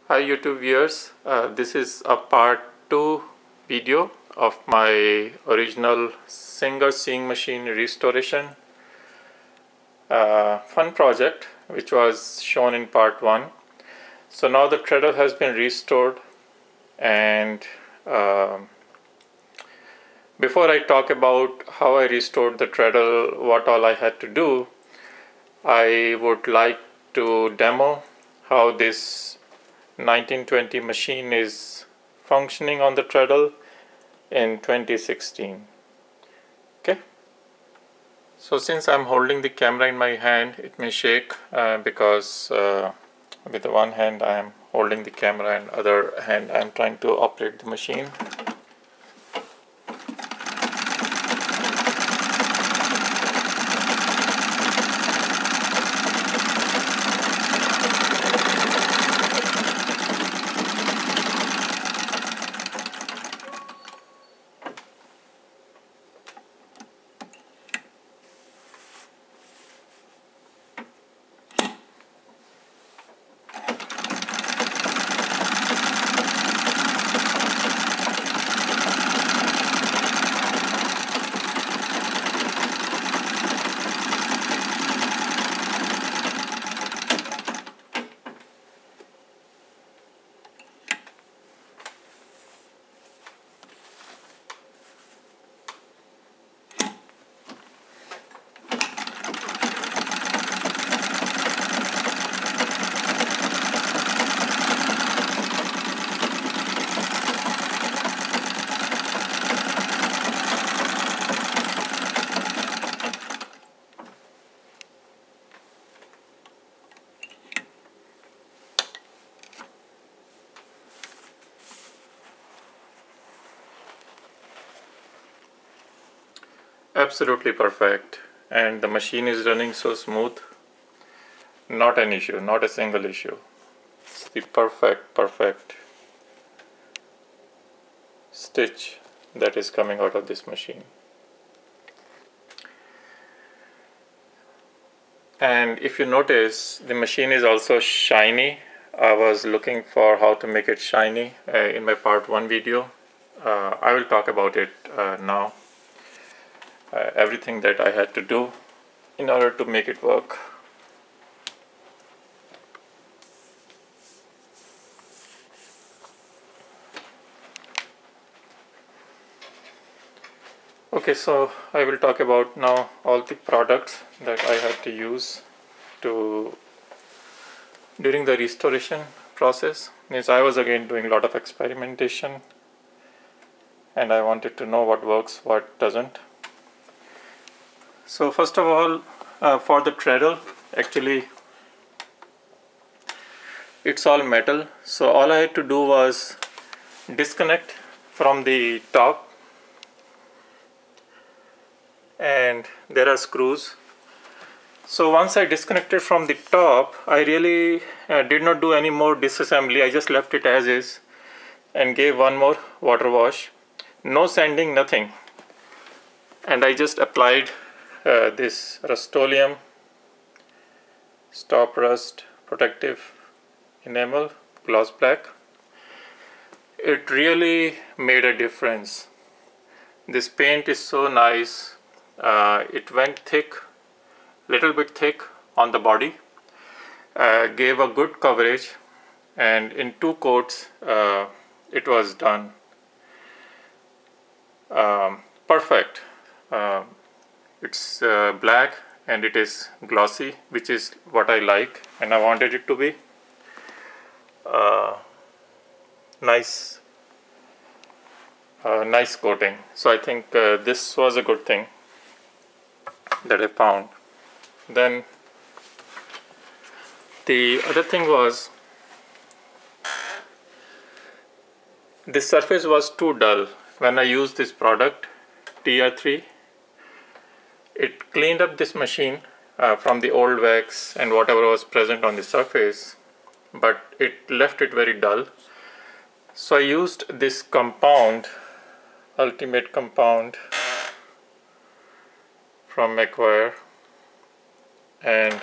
Hi YouTube viewers, this is a part 2 video of my original Singer sewing machine restoration fun project, which was shown in part 1. So now the treadle has been restored, and before I talk about how I restored the treadle, what all I had to do, I would like to demo how this 1920 machine is functioning on the treadle in 2016. Okay, so since I'm holding the camera in my hand, it may shake because with the one hand I am holding the camera and other hand I am trying to operate the machine. Absolutely perfect, and the machine is running so smooth. Not an issue, not a single issue. It's the perfect stitch that is coming out of this machine. And if you notice, the machine is also shiny. I was looking for how to make it shiny in my part 1 video. I will talk about it now. Everything that I had to do in order to make it work. Okay, so I will talk about now all the products that I had to use during the restoration process. Means I was again doing a lot of experimentation, and I wanted to know what works, what doesn't. So first of all, for the treadle, actually it's all metal, so all I had to do was disconnect from the top, and there are screws. So once I disconnected from the top, I really did not do any more disassembly. I just left it as is and gave one more water wash. No sanding, nothing. And I just applied this Rust-Oleum Stop Rust Protective Enamel Gloss Black. It really made a difference. This paint is so nice. It went thick, little bit thick on the body, gave a good coverage, and in 2 coats it was done. Perfect. It's black and it is glossy, which is what I like and I wanted it to be. Nice coating. So I think this was a good thing that I found. Then the other thing was, this surface was too dull. When I used this product TR3, it cleaned up this machine from the old wax and whatever was present on the surface, but it left it very dull. So I used this compound, Ultimate Compound from Macquarie, and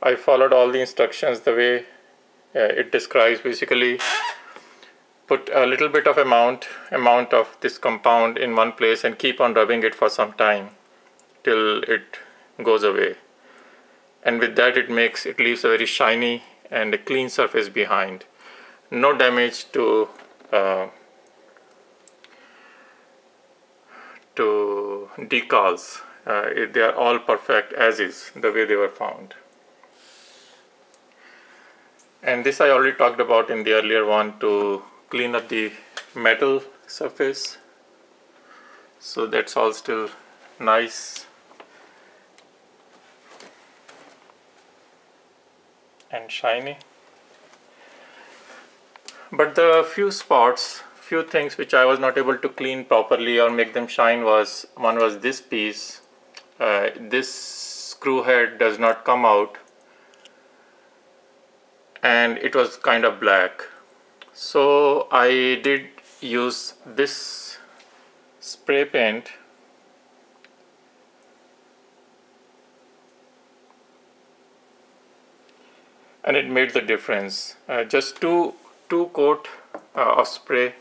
I followed all the instructions the way It describes basically put a little bit of amount of this compound in one place and keep on rubbing it for some time till it goes away. And with that it leaves a very shiny and a clean surface behind. No damage to decals. They are all perfect as is, the way they were found. And this I already talked about in the earlier one, to clean up the metal surface. So that's all still nice and shiny. But the few things which I was not able to clean properly or make them shine was, one was this piece. This screw head does not come out, and it was kind of black. So I did use this spray paint and it made the difference. Just two coat of spray.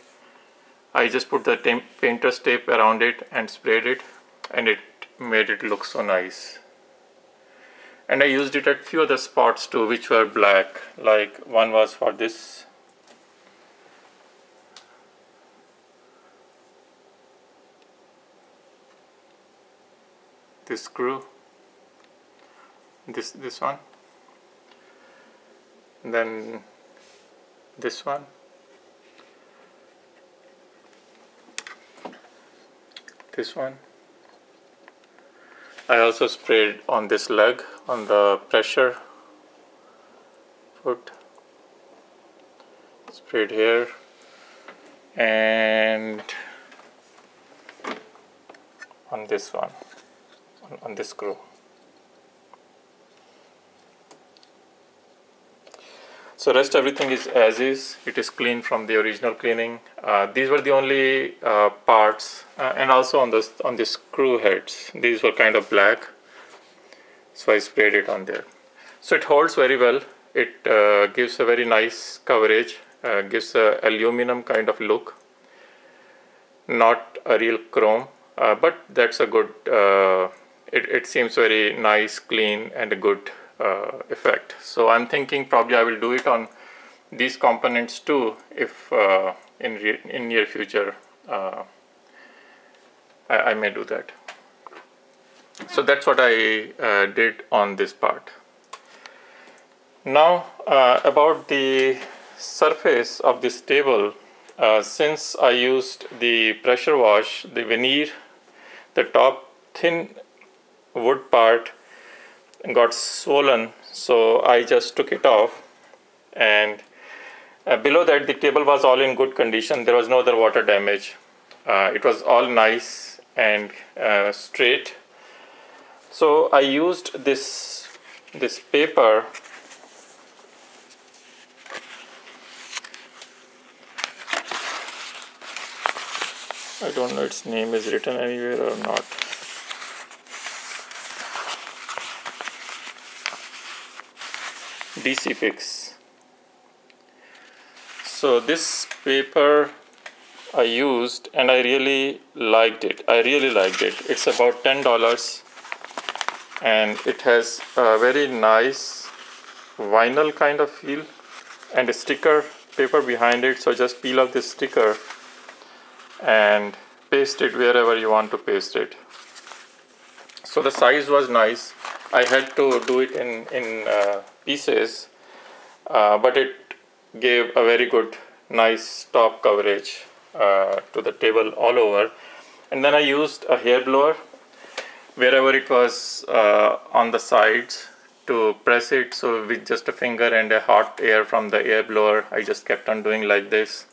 I just put the painter's tape around it and sprayed it, and it made it look so nice. And I used it at few other spots too, which were black. Like one was for this screw, this one, and then this one, this one. I also sprayed on this leg, on the pressure foot, sprayed here, and on this one, on this screw. So rest everything is as is. It is clean from the original cleaning. These were the only parts, and also on the screw heads. These were kind of black, so I sprayed it on there. So it holds very well. It gives a very nice coverage. Gives a aluminum kind of look, not a real chrome, but that's a good. It seems very nice, clean, and a good effect. So I'm thinking probably I will do it on these components too, if in near future I may do that. So that's what I did on this part. Now about the surface of this table, since I used the pressure wash, the veneer, the top thin wood part got swollen, so I just took it off, and below that the table was all in good condition. There was no other water damage. It was all nice and straight. So I used this paper. I don't know its name is written anywhere or not. DC Fix. So this paper I used, and I really liked it. It's about $10, and it has a very nice vinyl kind of feel and a sticker paper behind it. So just peel off this sticker and paste it wherever you want to paste it. So the size was nice. I had to do it in pieces, but it gave a very good, nice top coverage to the table all over. And then I used a hair blower wherever it was on the sides to press it. So with just a finger and a hot air from the air blower, I just kept on doing like this.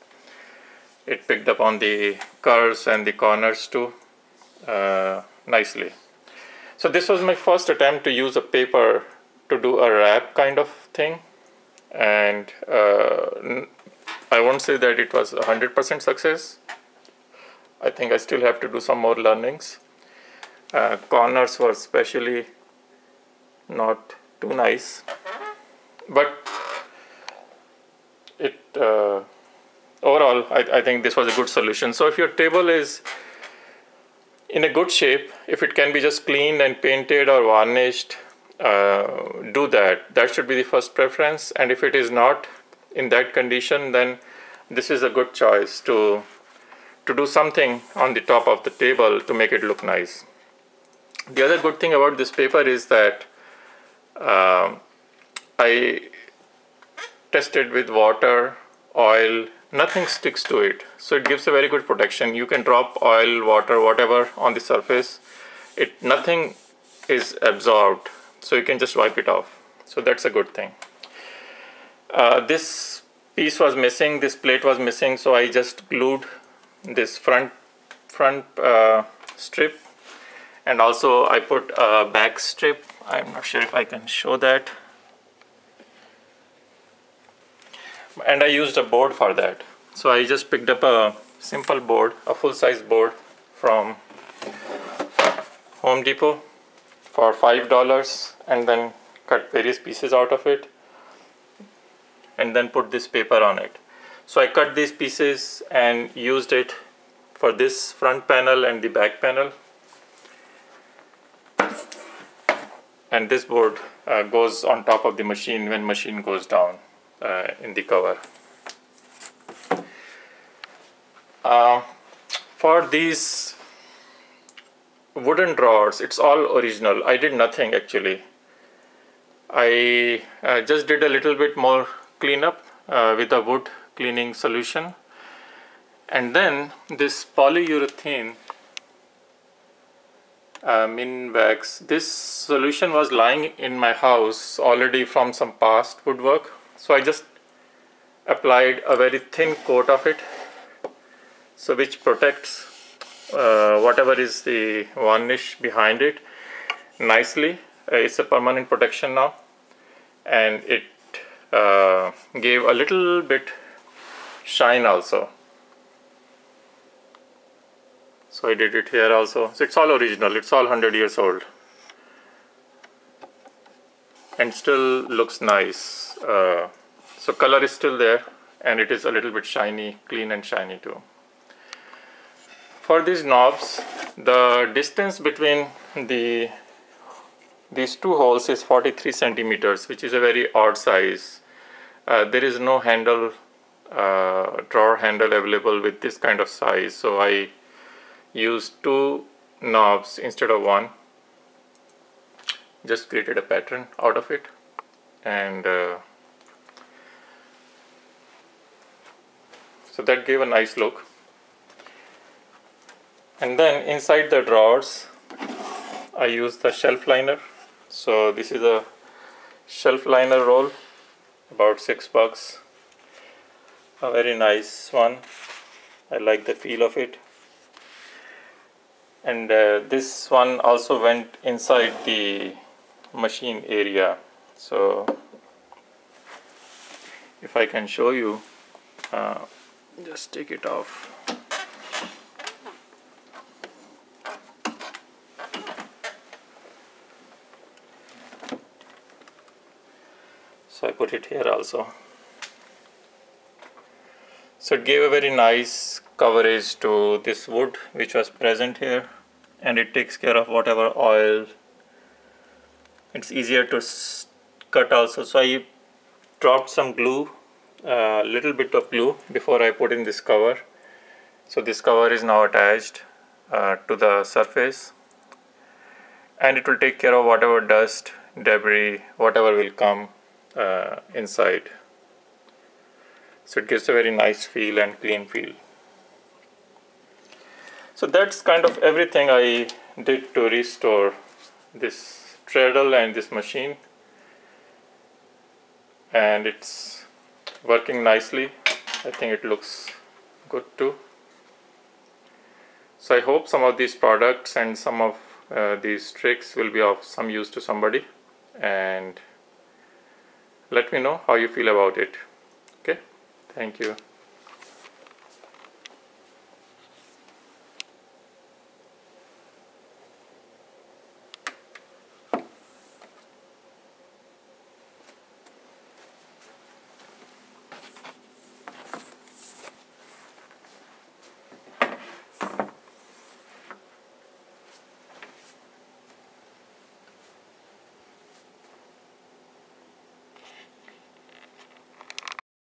It picked up on the curves and the corners too nicely. So this was my first attempt to use a paper to do a wrap kind of thing, and I won't say that it was 100% success. I think I still have to do some more learnings. Corners were especially not too nice, but overall I think this was a good solution. So if your table is in a good shape, if it can be just cleaned and painted or varnished, do that. That should be the first preference. And if it is not in that condition, then this is a good choice to do something on the top of the table to make it look nice. The other good thing about this paper is that I tested with water, oil, nothing sticks to it. So it gives a very good protection. You can drop oil, water, whatever on the surface. Nothing is absorbed. So you can just wipe it off. So that's a good thing. This piece was missing, this plate was missing, so I just glued this front strip, and also I put a back strip. I'm not sure if I can show that. And I used a board for that. So I just picked up a simple board, a full-size board from Home Depot for $5, and then cut various pieces out of it and then put this paper on it. So I cut these pieces and used it for this front panel and the back panel. And this board goes on top of the machine when machine goes down in the cover. For these wooden drawers, it's all original. I did nothing actually. I just did a little bit more cleanup with a wood cleaning solution, and then this polyurethane Minwax. This solution was lying in my house already from some past woodwork, so I just applied a very thin coat of it, so which protects whatever is the varnish behind it nicely. It's a permanent protection now, and it gave a little bit shine also. So I did it here also. So it's all original, it's all 100 years old and still looks nice. So color is still there, and it is a little bit shiny, clean and shiny too. For these knobs, the distance between these two holes is 43 centimeters, which is a very odd size. There is no handle, drawer handle available with this kind of size, so I used two knobs instead of one. Just created a pattern out of it, and so that gave a nice look. And then inside the drawers, I used the shelf liner. So this is a shelf liner roll, about $6. A very nice one. I like the feel of it. And this one also went inside the machine area. So if I can show you, just take it off. So I put it here also. So it gave a very nice coverage to this wood which was present here, and it takes care of whatever oil. It's easier to cut also. So I dropped some glue, a little bit of glue before I put in this cover. So this cover is now attached to the surface, and it will take care of whatever dust, debris, whatever will come inside. So it gives a very nice feel and clean feel. So that's kind of everything I did to restore this treadle and this machine, and it's working nicely. I think it looks good too. So I hope some of these products and some of these tricks will be of some use to somebody, and let me know how you feel about it. Okay, thank you.